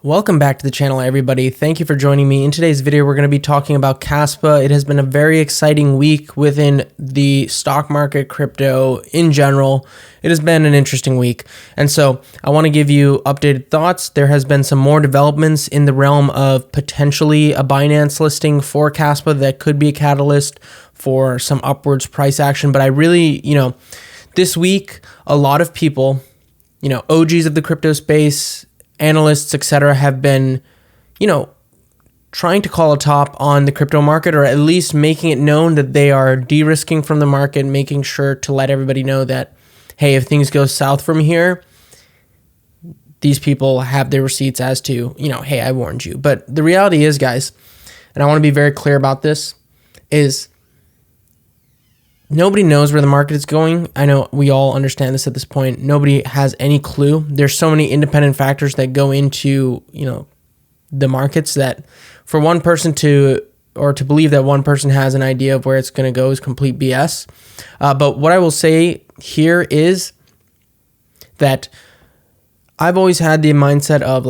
Welcome back to the channel, everybody. Thank you for joining me. In today's video, we're going to be talking about Kaspa. It has been a very exciting week within the stock market, crypto in general. It has been an interesting week. And so I want to give you updated thoughts. There has been some more developments in the realm of potentially a Binance listing for Kaspa that could be a catalyst for some upwards price action. But I really, this week, a lot of people, OGs of the crypto space, analysts, etc., have been, trying to call a top on the crypto market, or at least making it known that they are de-risking from the market, making sure to let everybody know that, hey, if things go south from here, these people have their receipts as to, hey, I warned you. But the reality is, guys, and I want to be very clear about this, is nobody knows where the market is going. I know we all understand this at this point. Nobody has any clue. There's so many independent factors that go into, the markets that for one person to believe that one person has an idea of where it's going to go is complete BS. But what I will say here is that I've always had the mindset of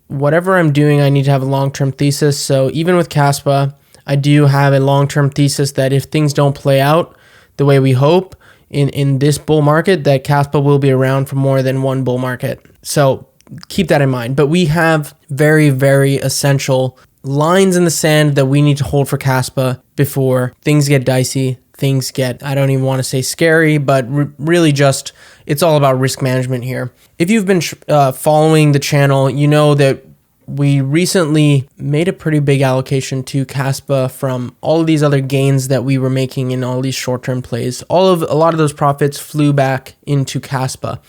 whatever I'm doing, I need to have a long-term thesis. So even with Kaspa, I do have a long-term thesis that if things don't play out the way we hope in this bull market, that Kaspa will be around for more than one bull market. So keep that in mind. But we have very, very essential lines in the sand that we need to hold for Kaspa before things get dicey. Things get, I don't even want to say scary, but really just, it's all about risk management here. If you've been following the channel, you know that we recently made a pretty big allocation to Kaspa from all of these other gains that we were making in all these short-term plays. A lot of those profits flew back into Kaspa.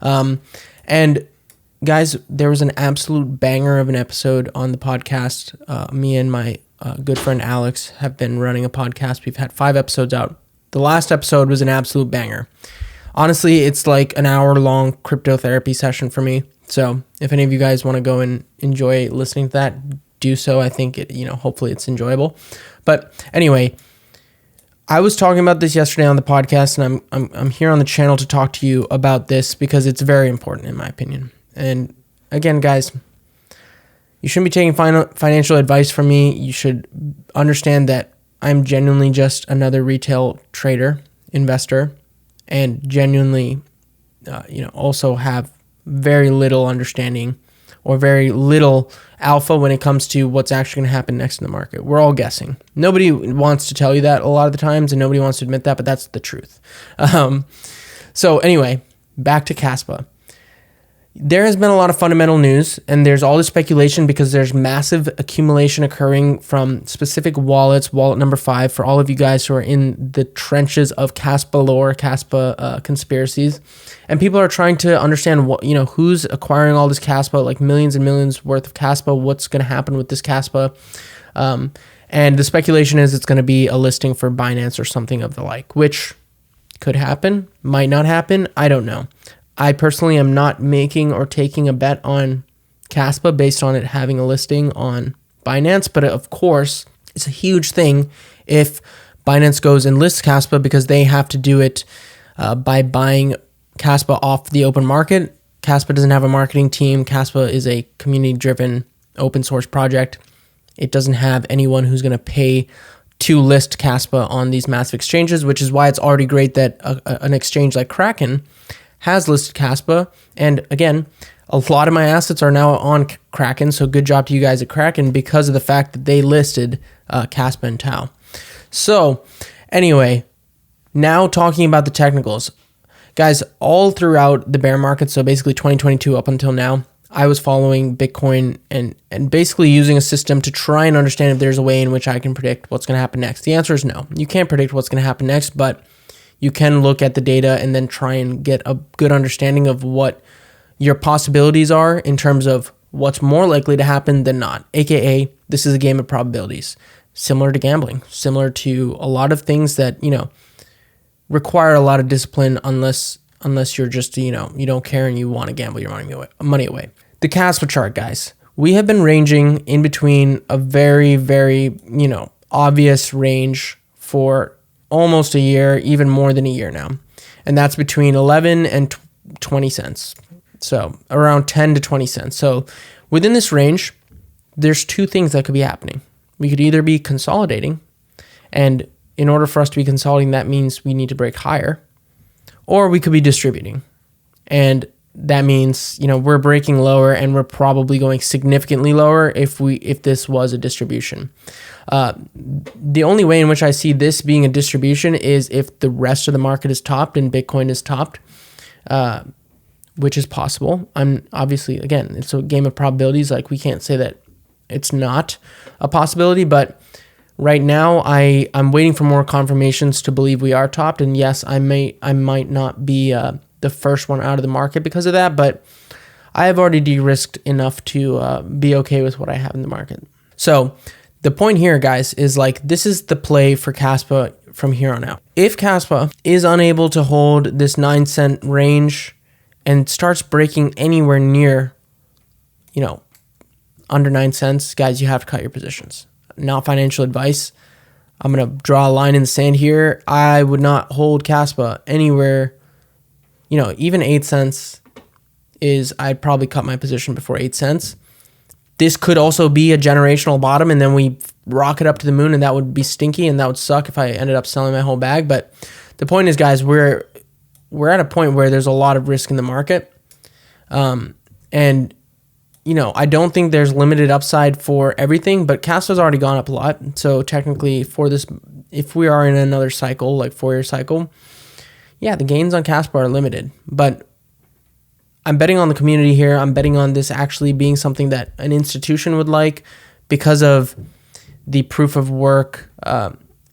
And guys, there was an absolute banger of an episode on the podcast. Me and my good friend Alex have been running a podcast. We've had 5 episodes out. The last episode was an absolute banger. Honestly, it's like an hour-long crypto therapy session for me. So if any of you guys want to go and enjoy listening to that, do so. I think hopefully it's enjoyable. But anyway, I was talking about this yesterday on the podcast, and I'm here on the channel to talk to you about this because it's very important in my opinion. And again, guys, you shouldn't be taking financial advice from me. You should understand that I'm genuinely just another retail trader, investor, and genuinely, also have very little understanding or very little alpha when it comes to what's actually going to happen next in the market. We're all guessing. Nobody wants to tell you that a lot of the times, and nobody wants to admit that, but that's the truth. So anyway, back to Kaspa. There has been a lot of fundamental news, and there's all this speculation because there's massive accumulation occurring from specific wallets. Wallet number 5 for all of you guys who are in the trenches of Kaspa lore, Kaspa conspiracies, and people are trying to understand what who's acquiring all this Kaspa, like millions and millions worth of Kaspa. What's going to happen with this Kaspa? And the speculation is it's going to be a listing for Binance or something of the like, which could happen, might not happen. I don't know. I personally am not making or taking a bet on Kaspa based on it having a listing on Binance, but of course, it's a huge thing if Binance goes and lists Kaspa because they have to do it by buying Kaspa off the open market. Kaspa doesn't have a marketing team. Kaspa is a community-driven open source project. It doesn't have anyone who's going to pay to list Kaspa on these massive exchanges, which is why it's already great that an exchange like Kraken has listed Kaspa. And again, a lot of my assets are now on Kraken, so good job to you guys at Kraken because of the fact that they listed Kaspa and Tau. So anyway, now talking about the technicals. Guys, all throughout the bear market, so basically 2022 up until now, I was following Bitcoin and basically using a system to try and understand if there's a way in which I can predict what's going to happen next. The answer is no. You can't predict what's going to happen next, but you can look at the data and then try and get a good understanding of what your possibilities are in terms of what's more likely to happen than not. AKA, this is a game of probabilities, similar to gambling, similar to a lot of things that, require a lot of discipline unless you're just, you don't care and you want to gamble your money away. The Kaspa chart, guys. We have been ranging in between a very, very, obvious range for almost a year, even more than a year now. And that's between 11 and 20 cents. So around 10 to 20 cents. So Within this range, there's two things that could be happening. We could either be consolidating, and in order for us to be consolidating, that means we need to break higher, or we could be distributing. And that means, we're breaking lower and we're probably going significantly lower if this was a distribution. The only way in which I see this being a distribution is if the rest of the market is topped and Bitcoin is topped, which is possible. I'm obviously, again, it's a game of probabilities. Like, we can't say that it's not a possibility, but right now I'm waiting for more confirmations to believe we are topped. And yes, I might not be the first one out of the market because of that, but I have already de-risked enough to be okay with what I have in the market. So the point here, guys, is like, this is the play for Kaspa from here on out. If Kaspa is unable to hold this 9-cent range and starts breaking anywhere near, under 9 cents, guys, you have to cut your positions. Not financial advice. I'm going to draw a line in the sand here. I would not hold Kaspa anywhere, even 8 cents I'd probably cut my position before 8 cents. This could also be a generational bottom, and then we rocket up to the moon, and that would be stinky, and that would suck if I ended up selling my whole bag. But the point is, guys, we're at a point where there's a lot of risk in the market. And I don't think there's limited upside for everything, but Kaspa's already gone up a lot. So technically for this, if we are in another cycle, like 4-year cycle, yeah, the gains on Kaspa are limited. But I'm betting on the community here. I'm betting on this actually being something that an institution would like because of the proof of work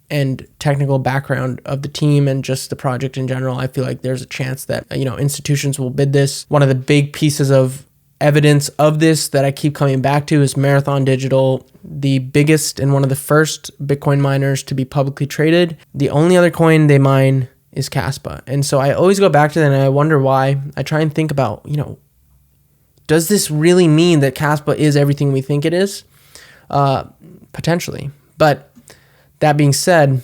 and technical background of the team and just the project in general. I feel like there's a chance that, institutions will bid this. One of the big pieces of evidence of this that I keep coming back to is Marathon Digital, the biggest and one of the first Bitcoin miners to be publicly traded. The only other coin they mine is Kaspa. And so I always go back to that and I wonder why. I try and think about, does this really mean that Kaspa is everything we think it is? Potentially. But that being said,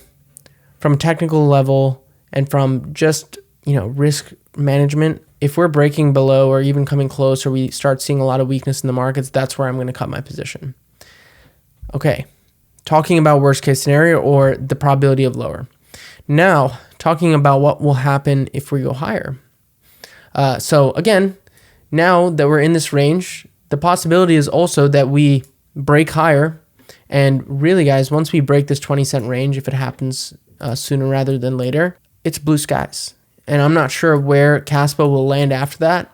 from a technical level and from just, risk management, if we're breaking below or even coming close or we start seeing a lot of weakness in the markets, that's where I'm going to cut my position. Okay, talking about worst case scenario or the probability of lower. Now, talking about what will happen if we go higher. So again, now that we're in this range, the possibility is also that we break higher. And really, guys, once we break this 20-cent range, if it happens sooner rather than later, it's blue skies. And I'm not sure where Kaspa will land after that.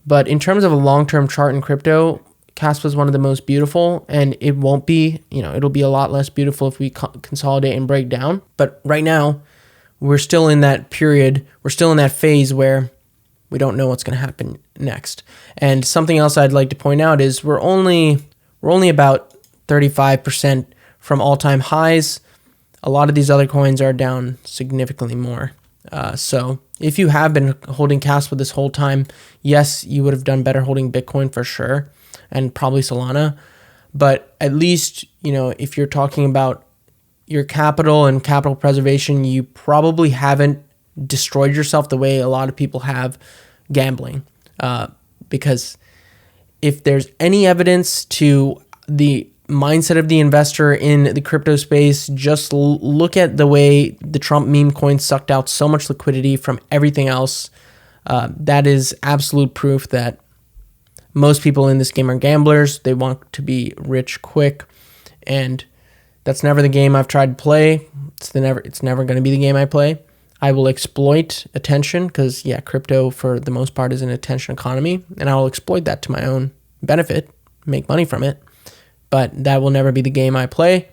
But in terms of a long-term chart in crypto, Kaspa is one of the most beautiful, and it won't be, it'll be a lot less beautiful if we consolidate and break down. But right now, we're still in that period, we're still in that phase where we don't know what's going to happen next. And something else I'd like to point out is we're only about 35% from all-time highs. A lot of these other coins are down significantly more. So if you have been holding Kaspa this whole time, yes, you would have done better holding Bitcoin for sure, and probably Solana. But at least, if you're talking about your capital and capital preservation, you probably haven't destroyed yourself the way a lot of people have gambling. Because if there's any evidence to the mindset of the investor in the crypto space, just look at the way the Trump meme coin sucked out so much liquidity from everything else. That is absolute proof that most people in this game are gamblers. They want to be rich quick, and that's never the game I've tried to play. It's never going to be the game I play. I will exploit attention because, crypto for the most part is an attention economy, and I will exploit that to my own benefit, make money from it. But that will never be the game I play.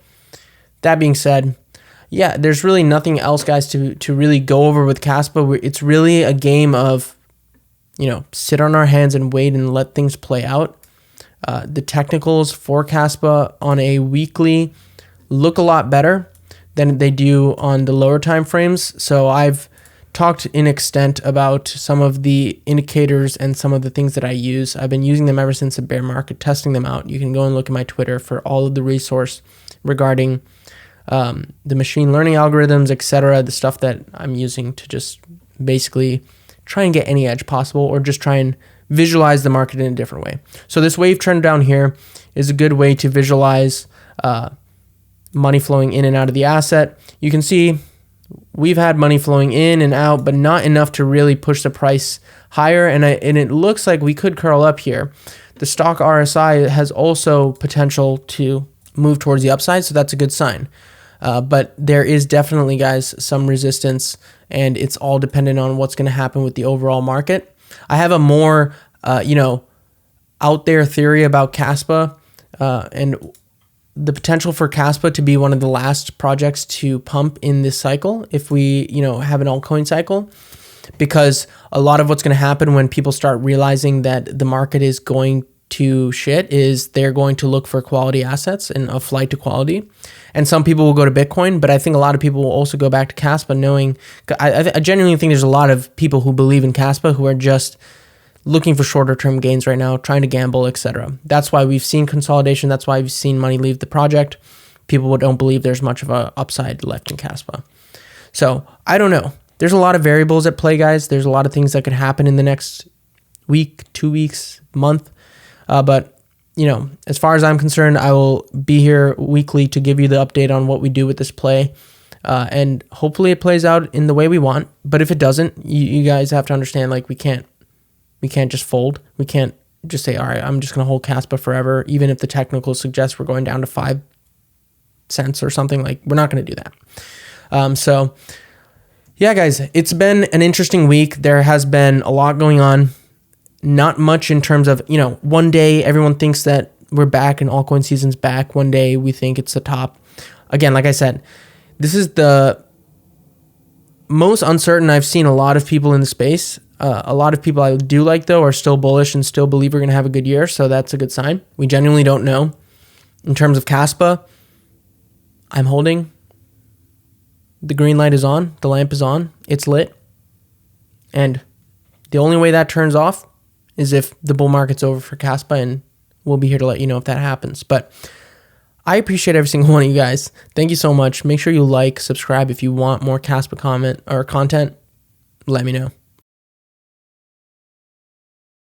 That being said, there's really nothing else, guys, to really go over with Kaspa. It's really a game of, sit on our hands and wait and let things play out. The technicals for Kaspa on a weekly look a lot better than they do on the lower time frames. So I've talked in extent about some of the indicators and some of the things that I use. I've been using them ever since the bear market, testing them out. You can go and look at my Twitter for all of the resource regarding the machine learning algorithms, etc., the stuff that I'm using to just basically try and get any edge possible or just try and visualize the market in a different way. So this wave trend down here is a good way to visualize money flowing in and out of the asset. You can see we've had money flowing in and out, but not enough to really push the price higher. And it looks like we could curl up here. The stock RSI has also potential to move towards the upside, so that's a good sign. But there is definitely, guys, some resistance, and it's all dependent on what's going to happen with the overall market. I have a more, out there theory about Kaspa, and the potential for Kaspa to be one of the last projects to pump in this cycle if we, have an altcoin cycle, because a lot of what's going to happen when people start realizing that the market is going to shit is they're going to look for quality assets and a flight to quality. And some people will go to Bitcoin, but I think a lot of people will also go back to Kaspa, knowing, I genuinely think there's a lot of people who believe in Kaspa who are just looking for shorter term gains right now, trying to gamble, etc. That's why we've seen consolidation. That's why we've seen money leave the project. People don't believe there's much of a upside left in Kaspa. So I don't know. There's a lot of variables at play, guys. There's a lot of things that could happen in the next week, 2 weeks, month. But as far as I'm concerned, I will be here weekly to give you the update on what we do with this play. And hopefully it plays out in the way we want. But if it doesn't, you guys have to understand, like, we can't just fold. We can't just say, all right, I'm just going to hold Kaspa forever, even if the technical suggests we're going down to 5 cents or something. Like, we're not going to do that. So yeah, guys, it's been an interesting week. There has been a lot going on. Not much in terms of, one day everyone thinks that we're back and altcoin season's back. One day we think it's the top. Again, like I said, this is the most uncertain I've seen a lot of people in the space. A lot of people I do like, though, are still bullish and still believe we're going to have a good year. So that's a good sign. We genuinely don't know. In terms of Kaspa, I'm holding. The green light is on. The lamp is on. It's lit. And the only way that turns off is if the bull market's over for Kaspa, and we'll be here to let you know if that happens. But I appreciate every single one of you guys. Thank you so much. Make sure you like, subscribe if you want more Kaspa comment or content. Let me know.